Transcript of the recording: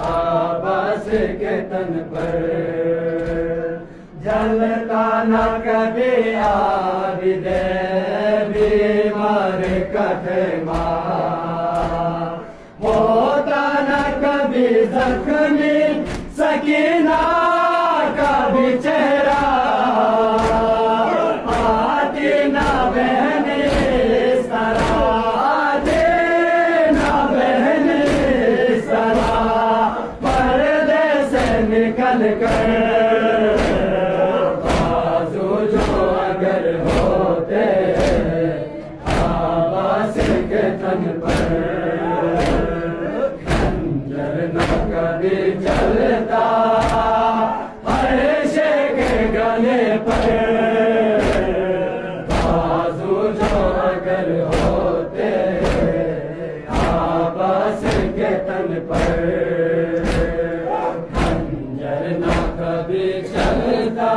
आवास के तन पर जलता न कभी आबिदे बीमार कथमा होता न कभी जख्मी सकीना का भी चेहरा आती न बहने सरा आती न बहने सरा पर्दे से निकल कर बाजू जो अगर होते आवास के तन पर खंजर न कभी चलता हर्षे के गले पर बाजू जो अगर होते आवास के तन पर खंजर न कभी चलता